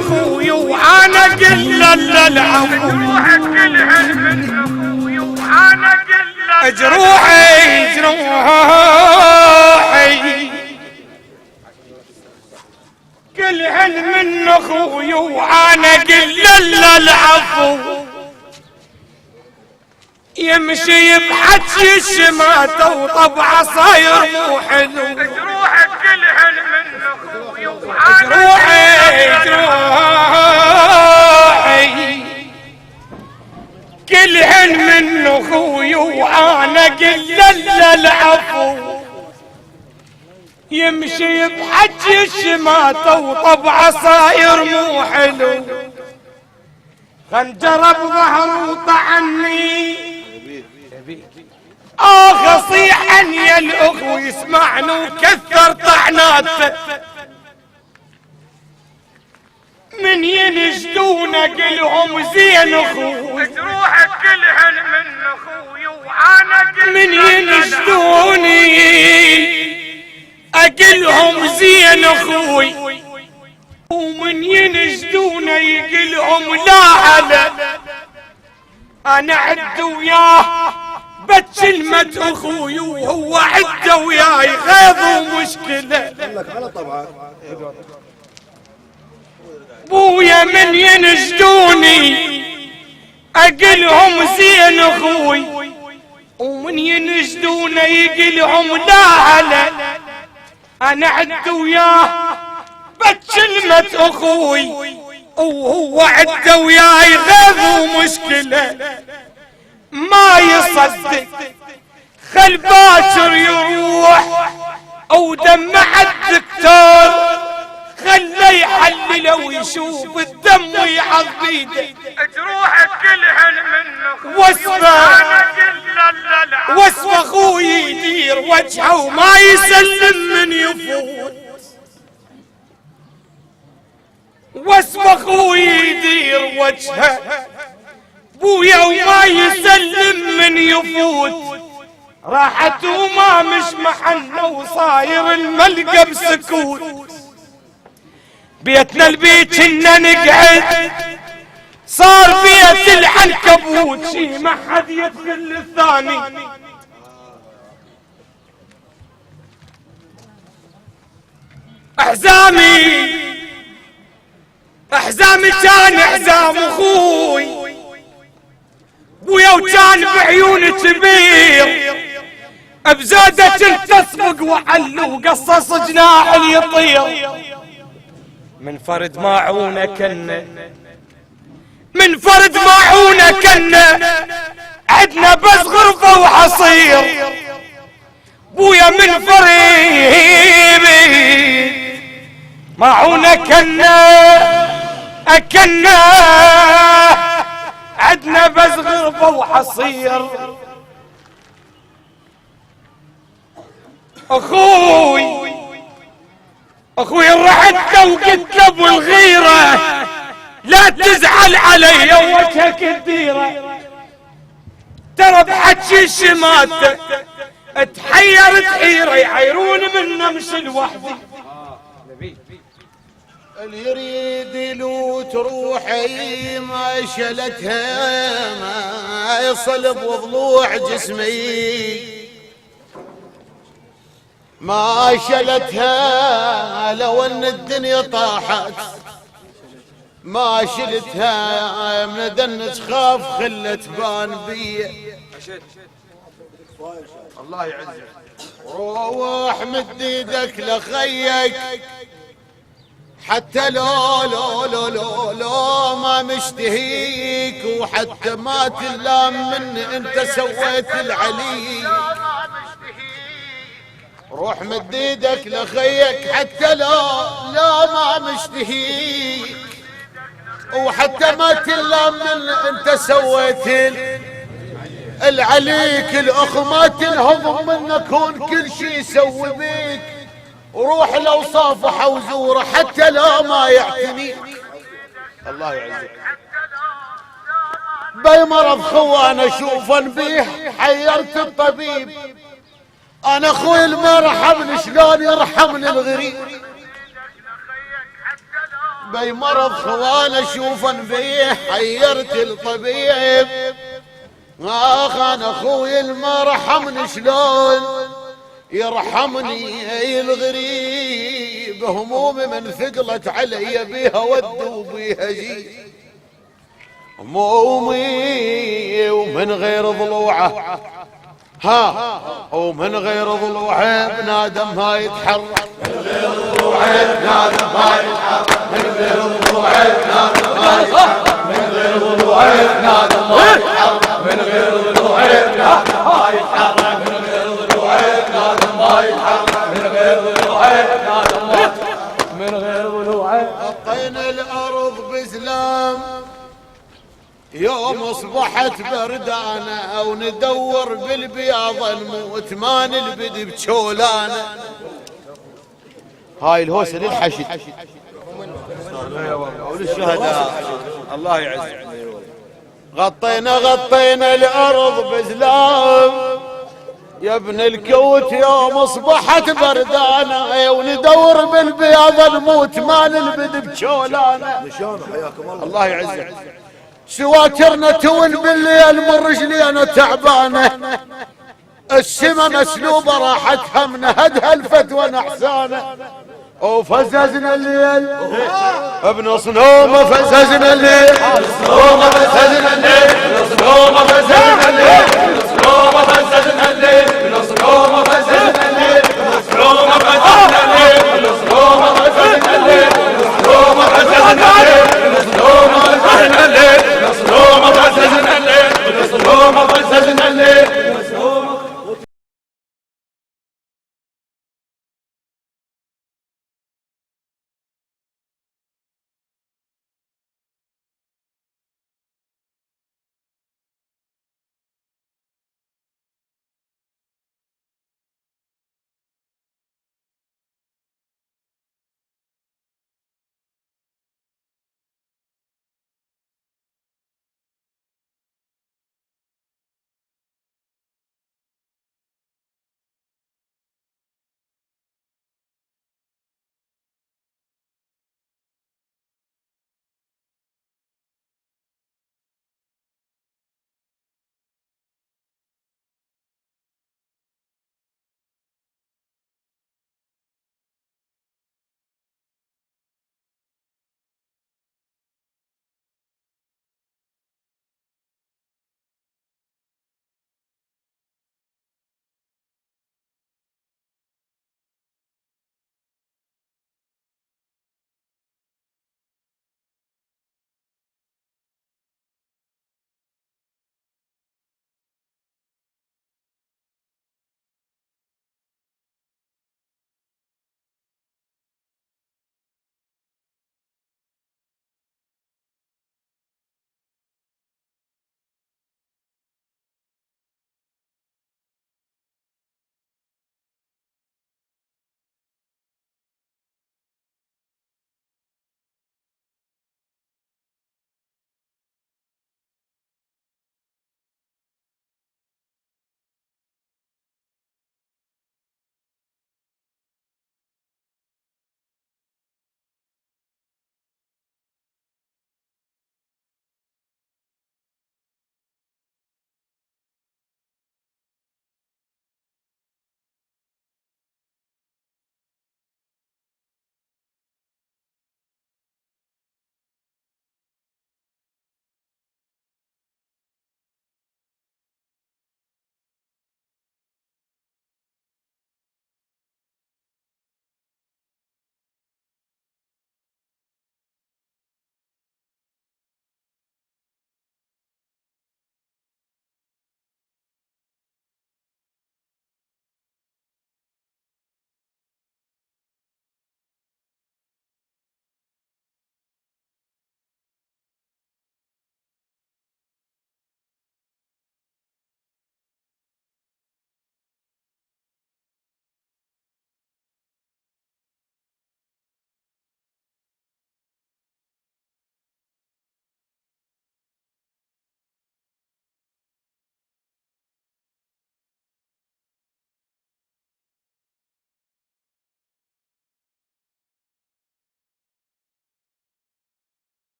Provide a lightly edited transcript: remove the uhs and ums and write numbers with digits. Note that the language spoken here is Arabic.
اخوي وانا قل العفو، كلهن من اخوي وانا قل جروحي جروحي كلهن من اخوي وانا قل العفو، يمشي بحكي الشماتة وطبعه صاير مو حلو. جروحك كلهن من اخوي وانا جروحي كلهن من اخوي وانا قل العفو، يمشي بحكي الشماتة وطبعه صاير مو حلو. خنجر بظهره وطعني اصيح ان يا الاخو يسمعني وكثر طعناته، من ينجدون قلهم زين اخوي. جروحك كلهن من اخوي وانا قل من ينجدوني اقلهم زين اخوي، ومن ينجدون يقلهم لا على. انا عد وياه بتشلمت اخوي وهو عد وياي غيظ ومشكله. بويا من ينجدوني اقلهم زين اخوي، ومن ينجدون يقلهم لا على. انا عد وياه بتشلمت اخوي وهو عد وياي غيظ ومشكله. ما يصدق خل باكر يروح ودمع الدكتور، خله يحلله ويشوف الدم ويعض بيده. جروحك كلهن من اخوي وصفه اخوي يدير وجهه وما يسلم من يفوت. وصفه اخوي يدير وجهه بويا وما يسلم من يفوت. راحت وما مش محنه وصاير الملقى بسكوت. بيتنا البيت كنا نقعد صار بيت العنكبوت، شي ما حد يدخل الثاني. احزامي كان احزام اخوي بويا، وكان بعيون كبير بزادة تسبق وعلو وقصص جناح يطير. من فرد ماعونه كنا من فرد ماعونه كنا عدنا بس غرفة وحصير. بويا من فريد ماعونه كنا عدنا بس غرفة وحصير. اخوي رحت له وقلت له ابو الغيرة لا تزعل علي وجهك الديرة، ترى بحكي الشماتة اتحير تحيرة يحيرون منا مش لوحدي. اللي يريد يلوت روحي ما شلتها، ما يصلب وضلوع جسمي ما شلتها. لو ان الدنيا طاحت ما شلتها، من دنس خاف خلت بان بي. الله يعزك. روح مد ايدك لخيك حتى لو ما مشتهيك، وحتى ما تلام من انت سويت العلي. روح مد ايدك لخيك حتى لا ما مشتهيك، وحتى ما تلام من انت سويت العليك. الاخ ما تنهض منك كون كل شي يسوي بيك، وروح لو صافح وزوره حتى لا ما يعتني. الله يعزك. باي مرض خوان اشوفا بيه حيرت الطبيب، انا اخوي ما رحمني شلون يرحمني الغريب. بي مرض خوان اشوفا بيه حيرت الطبيب. انا اخوي ما رحمني شلون يرحمني الغريب. همومي من ثقلت علي بيها ود وبيها جي. همومي ومن غير ضلوعه ومن غير ضلوعه بنادم ما يتحرك. من غير ضلوعه بنادم ما يتحرك. من غير ضلوعه بنادم ما يتحرك. من غير ضلوعه بنادم ما يتحرك. من غير ضلوعه بنادم ما يتحرك. من غير ضلوعه بنادم ما يتحرك. من غير ضلوعه بنادم ما يتحرك. من غير ضلوعه. غطينا الارض بسلام يوم اصبحت بردانه وندور بالبياض نموت ما نلبد بجولانه. هاي الهوسه للحشد وللشهداء الله يعزك. غطينا الارض بزلام يا ابن الكوت يوم اصبحت بردانه وندور بالبياض نموت ما نلبد بجولانه. الله يعزك. سواترنا تون بالليل من رجلينا تعبانه. السما مسلوبه راحت همنا هدهلفت ونحسانه. وفززنا الليل ابن صنومه فززنا الليل. صنومه فززنا الليل. صنومه فززنا الليل.